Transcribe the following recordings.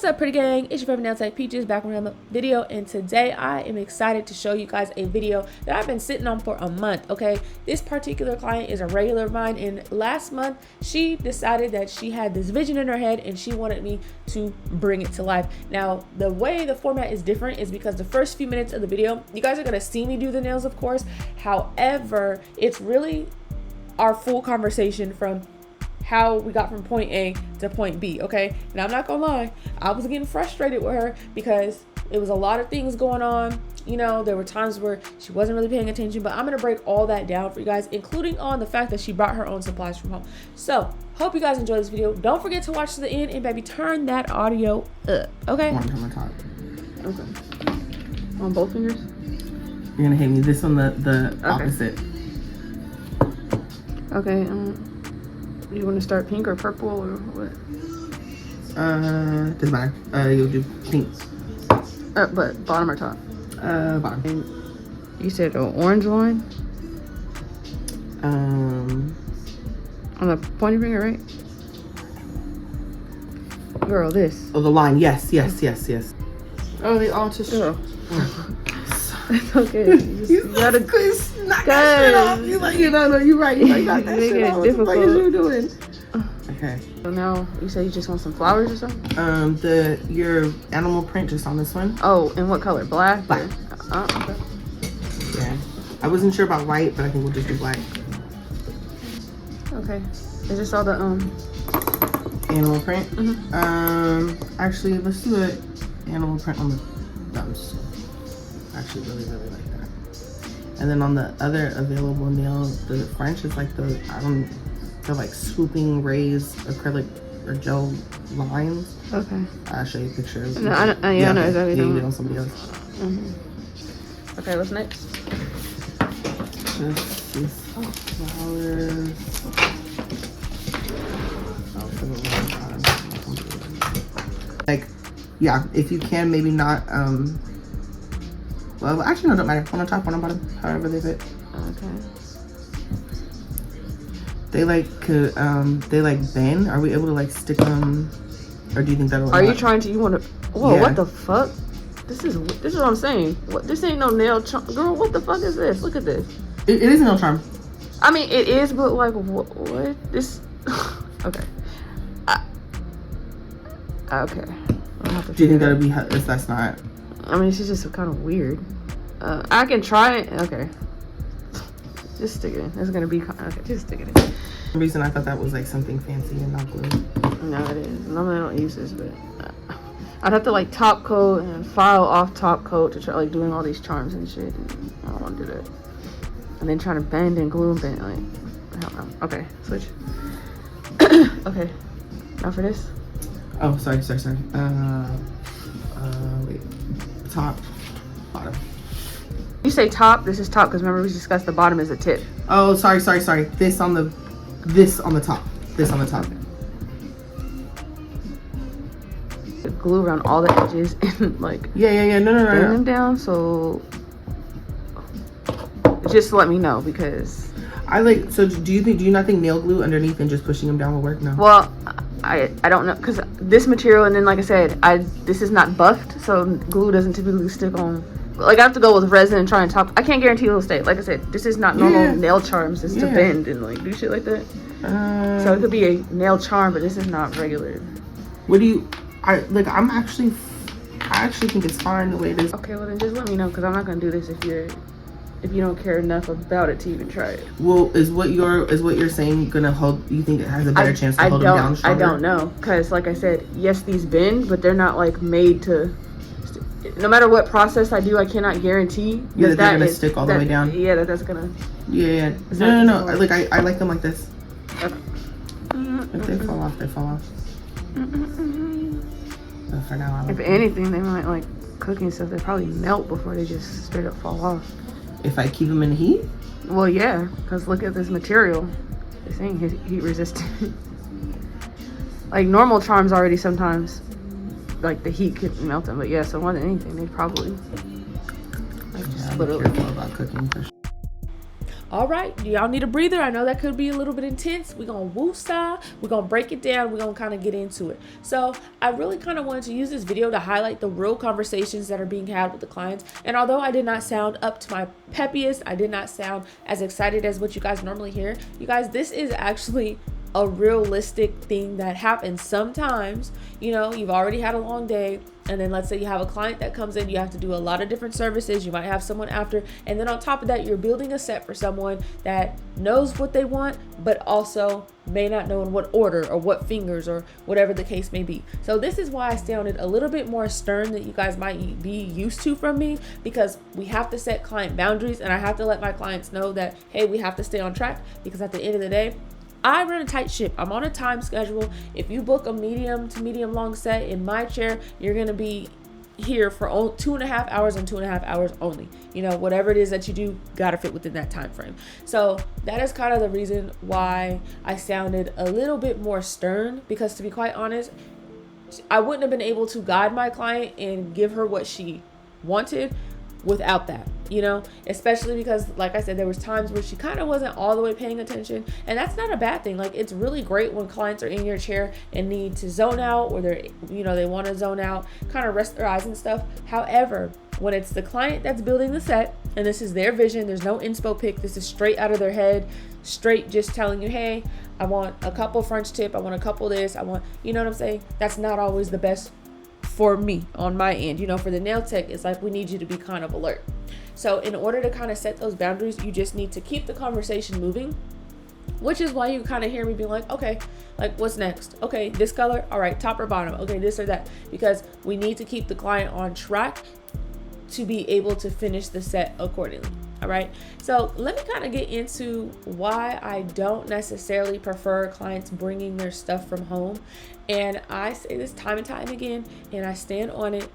up, pretty gang? It's your favorite nail tech Peaches back with another video, and today I am excited to show you guys a video that I've been sitting on for a month. Okay, this particular client is a regular of mine, and last month she decided that she had this vision in her head and she wanted me to bring it to life. Now, the way the format is different is because the first few minutes of the video, you guys are gonna see me do the nails, of course. However, it's really our full conversation from how we got from point A to point B, okay? And I'm not gonna lie, I was getting frustrated with her because it was a lot of things going on. You know, there were times where she wasn't really paying attention, but I'm gonna break all that down for you guys, including on the fact that she brought her own supplies from home. So, hope you guys enjoy this video. Don't forget to watch to the end, and baby, turn that audio up, okay? One time on top. Okay. On both fingers? You're gonna hit me this on the okay. Opposite. Okay, you want to start pink or purple or what? Doesn't matter. You'll do pink. But bottom or top? Bottom. And you said an orange line? On the pointy finger, right? Girl, this. Oh, the line. Yes. Oh, they all just. Girl. It's okay. You gotta knock that shit off. You like, no, you're right. You like, knock that shit off. What the fuck is you doing? Okay. So now you say you just want some flowers or something? Your animal print just on this one. Oh, and what color? Black? Black. Okay. Yeah. I wasn't sure about white, but I think we'll just do black. Okay. Is this all the animal print? Mm-hmm. Actually, let's do an animal print on the thumbs. Actually really like that. And then on the other available nail, the French is like the like swooping raised acrylic or gel lines. Okay. I'll show you pictures. No, I know exactly. Yeah, you did on somebody else. Mm-hmm. Okay, what's next? Just these flowers. Like, yeah, if you can, maybe not well, actually, no, don't matter. One on top, one on bottom, however they fit. Okay. They like bend. Are we able to like stick them, or do you think that'll? Are you trying to? You want to? Whoa! Yeah. What the fuck? This is what I'm saying. What? This ain't no nail charm, girl. What the fuck is this? Look at this. It is a nail charm. I mean, it is, but like, what? This? Okay. Okay. Do you think that'll be? If that's not. I mean, she's just kind of weird. I can try it. Okay. Just stick it in. It's gonna be okay. Just stick it in. For some reason I thought that was like something fancy and not glue. No, it is. Normally I don't use this, but I'd have to like top coat and file off top coat to try like doing all these charms and shit. And I don't want to do that. And then trying to bend and glue and bend like I don't know. Okay, switch. Okay. Now for this. Oh, sorry. Wait. Top, bottom. You say top, this is top because remember we discussed the bottom is a tip. Oh, sorry. This on the top. This on the top. Glue around all the edges and like Yeah. No. bring them down. So just let me know because I like. So do you not think nail glue underneath and just pushing them down will work? No. Well, I don't know because this material and then like I said, this is not buffed, so glue doesn't typically stick on. Like I have to go with resin and try and top. I can't guarantee it'll stay. Like I said, this is not normal nail charms. It's to bend and like do shit like that. So it could be a nail charm, but this is not regular. What do you? I actually think it's fine the way it is. Okay, well then just let me know because I'm not gonna do this if you don't care enough about it to even try it. Well, is what you're saying gonna hold? You think it has a better chance to hold them down stronger? I don't know because like I said, yes, these bend, but they're not like made to. No matter what process I do, I cannot guarantee that they're gonna stick all the way down. Yeah, that's gonna. Yeah. No. Like I like them like this. Okay. If they fall off, they fall off. But for now, if anything, they might like cooking stuff. They probably melt before they just straight up fall off. If I keep them in the heat? Well, yeah, because look at this material. This ain't heat resistant. Like normal charms already sometimes. Like the heat could melt them, but yeah, so more than anything, they probably like just be careful about cooking for sure. All right, do y'all need a breather? I know that could be a little bit intense. We're going to woo-saw. We're going to break it down. We're going to kind of get into it. So I really kind of wanted to use this video to highlight the real conversations that are being had with the clients. And although I did not sound up to my peppiest, I did not sound as excited as what you guys normally hear. You guys, this is actually a realistic thing that happens sometimes. You know, you've already had a long day, and then let's say you have a client that comes in, you have to do a lot of different services, you might have someone after, and then on top of that, you're building a set for someone that knows what they want, but also may not know in what order or what fingers or whatever the case may be. So this is why I sounded a little bit more stern than you guys might be used to from me, because we have to set client boundaries, and I have to let my clients know that, hey, we have to stay on track, because at the end of the day, I run a tight ship. I'm on a time schedule. If you book a medium to medium long set in my chair, you're going to be here for 2.5 hours and 2.5 hours only. You know, whatever it is that you do, got to fit within that time frame. So that is kind of the reason why I sounded a little bit more stern, because to be quite honest, I wouldn't have been able to guide my client and give her what she wanted without that, you know, especially because, like I said, there was times where she kind of wasn't all the way paying attention, and that's not a bad thing. Like, it's really great when clients are in your chair and need to zone out, or they're, you know, they want to zone out, kind of rest their eyes and stuff. However, when it's the client that's building the set and this is their vision, there's no inspo pick, this is straight out of their head, straight just telling you, hey, I want a couple French tip, I want a couple this, I want, you know what I'm saying? That's not always the best for me on my end. You know, for the nail tech, it's like we need you to be kind of alert. So in order to kind of set those boundaries, you just need to keep the conversation moving, which is why you kind of hear me being like, okay, like, what's next? Okay, this color, all right, top or bottom, okay, this or that, because we need to keep the client on track to be able to finish the set accordingly. All right, so let me kind of get into why I don't necessarily prefer clients bringing their stuff from home. And I say this time and time again, and I stand on it.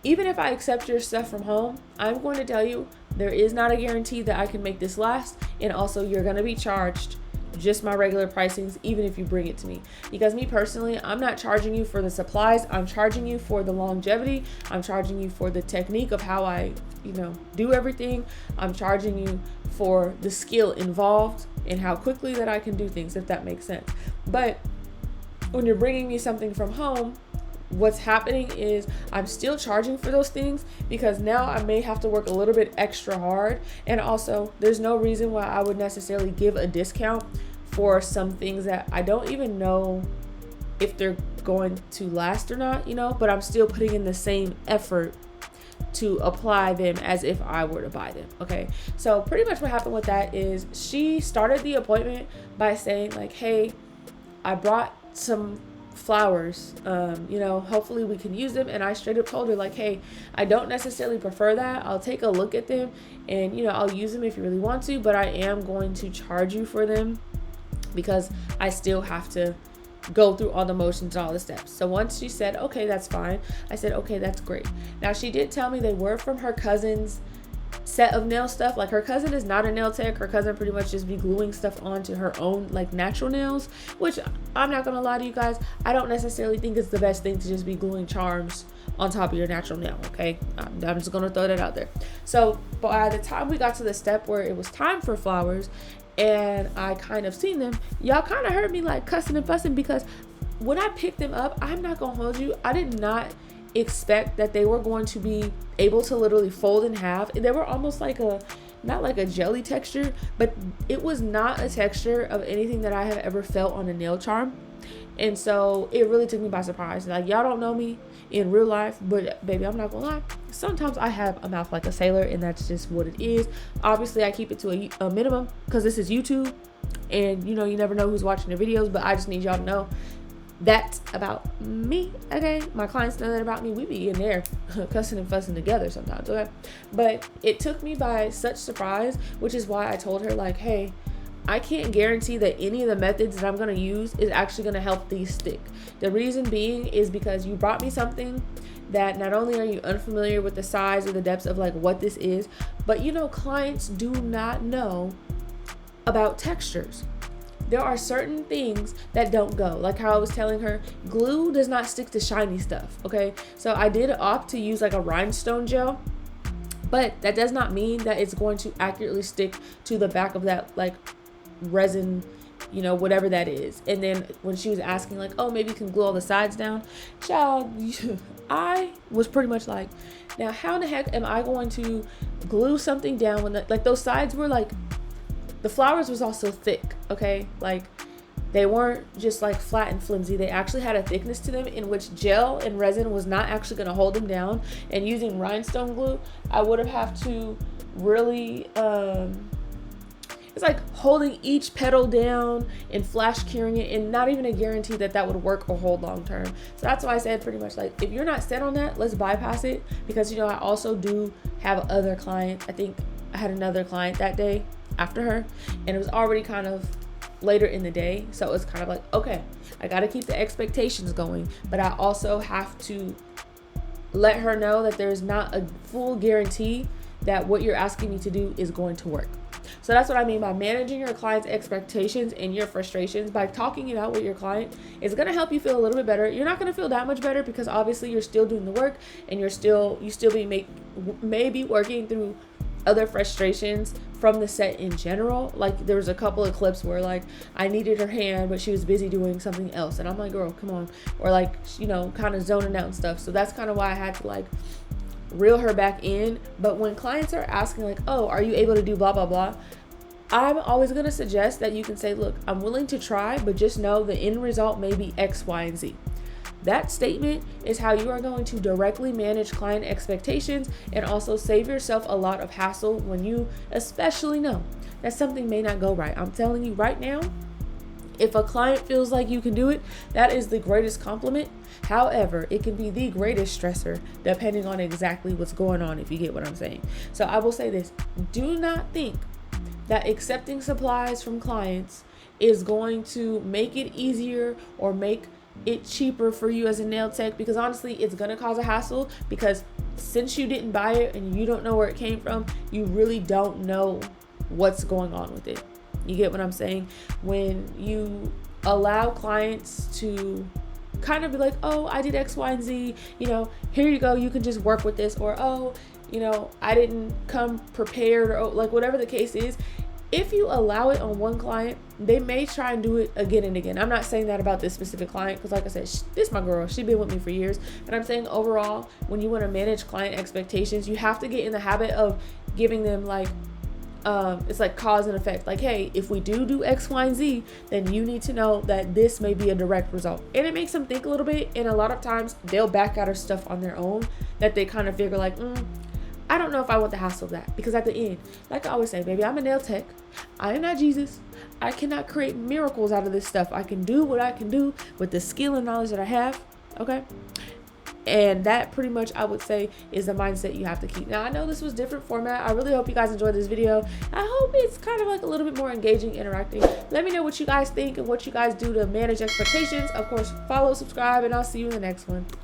Even if I accept your stuff from home, I'm going to tell you there is not a guarantee that I can make this last. And also, you're going to be charged just my regular pricings, even if you bring it to me. Because me personally, I'm not charging you for the supplies. I'm charging you for the longevity. I'm charging you for the technique of how I, you know, do everything. I'm charging you for the skill involved and how quickly that I can do things, if that makes sense. But when you're bringing me something from home, what's happening is I'm still charging for those things, because now I may have to work a little bit extra hard. And also, there's no reason why I would necessarily give a discount for some things that I don't even know if they're going to last or not, you know, but I'm still putting in the same effort to apply them as if I were to buy them. Okay, so pretty much what happened with that is she started the appointment by saying like, hey, I brought some flowers, you know, hopefully we can use them. And I straight up told her like, hey, I don't necessarily prefer that. I'll take a look at them and, you know, I'll use them if you really want to, but I am going to charge you for them because I still have to go through all the motions and all the steps. So once she said, okay, that's fine, I said, okay, that's great. Now she did tell me they were from her cousin's set of nail stuff. Like, her cousin is not a nail tech. Her cousin pretty much just be gluing stuff onto her own like natural nails, which I'm not gonna lie to you guys, I don't necessarily think it's the best thing to just be gluing charms on top of your natural nail. Okay, I'm just gonna throw that out there. So by the time we got to the step where it was time for flowers and I kind of seen them, y'all kind of heard me like cussing and fussing, because when I picked them up, I'm not gonna hold you, I did not expect that they were going to be able to literally fold in half. They were almost like a, not like a jelly texture, but it was not a texture of anything that I have ever felt on a nail charm. And so it really took me by surprise. Like, y'all don't know me in real life, but baby, I'm not gonna lie, sometimes I have a mouth like a sailor, and that's just what it is. Obviously I keep it to a minimum because this is YouTube, and you know, you never know who's watching the videos, but I just need y'all to know that's about me. Okay, my clients know that about me. We be in there cussing and fussing together sometimes. Okay, but it took me by such surprise, which is why I told her like, hey, I can't guarantee that any of the methods that I'm going to use is actually going to help these stick. The reason being is because you brought me something that not only are you unfamiliar with the size or the depths of like what this is, but you know, clients do not know about textures. There are certain things that don't go. Like how I was telling her, glue does not stick to shiny stuff, okay? So I did opt to use like a rhinestone gel, but that does not mean that it's going to accurately stick to the back of that like resin, you know, whatever that is. And then when she was asking like, oh, maybe you can glue all the sides down, child, I was pretty much like, now how in the heck am I going to glue something down when like those sides were like, the flowers was also thick, okay? Like they weren't just like flat and flimsy. They actually had a thickness to them in which gel and resin was not actually going to hold them down. And using rhinestone glue, I would have to really it's like holding each petal down and flash curing it, and not even a guarantee that that would work or hold long term. So that's why I said pretty much like, if you're not set on that, let's bypass it. Because, you know, I also do have other clients. I think I had another client that day after her, and it was already kind of later in the day. So it's kind of like, okay, I got to keep the expectations going, but I also have to let her know that there's not a full guarantee that what you're asking me to do is going to work. So that's what I mean by managing your client's expectations and your frustrations. By talking it out with your client is going to help you feel a little bit better. You're not going to feel that much better because obviously you're still doing the work, and you still be maybe working through other frustrations from the set in general. Like there was a couple of clips where like I needed her hand, but she was busy doing something else, and I'm like, girl, come on. Or like, you know, kind of zoning out and stuff. So that's kind of why I had to like reel her back in. But when clients are asking like, oh, are you able to do blah blah blah, I'm always going to suggest that you can say, look, I'm willing to try, but just know the end result may be X, Y, and Z. That statement is how you are going to directly manage client expectations and also save yourself a lot of hassle when you especially know that something may not go right. I'm telling you right now, if a client feels like you can do it, that is the greatest compliment. However, it can be the greatest stressor depending on exactly what's going on, if you get what I'm saying. So I will say this, do not think that accepting supplies from clients is going to make it easier or make it cheaper for you as a nail tech, because honestly it's going to cause a hassle, because since you didn't buy it and you don't know where it came from, you really don't know what's going on with it. You get what I'm saying? When you allow clients to kind of be like, oh, I did X, Y, and Z, you know, here you go, you can just work with this, or oh, you know, I didn't come prepared, or like whatever the case is. If you allow it on one client, they may try and do it again and again. I'm not saying that about this specific client, because like I said, this is my girl. She's been with me for years. But I'm saying overall, when you want to manage client expectations, you have to get in the habit of giving them like, it's like cause and effect. Like, hey, if we do X, Y, and Z, then you need to know that this may be a direct result. And it makes them think a little bit. And a lot of times they'll back out of stuff on their own that they kind of figure like, I don't know if I want the hassle of that. Because at the end, like I always say, baby, I'm a nail tech. I am not Jesus. I cannot create miracles out of this stuff. I can do what I can do with the skill and knowledge that I have. Okay. And that pretty much, I would say, is the mindset you have to keep. Now, I know this was different format. I really hope you guys enjoyed this video. I hope it's kind of like a little bit more engaging, interacting. Let me know what you guys think and what you guys do to manage expectations. Of course, follow, subscribe, and I'll see you in the next one.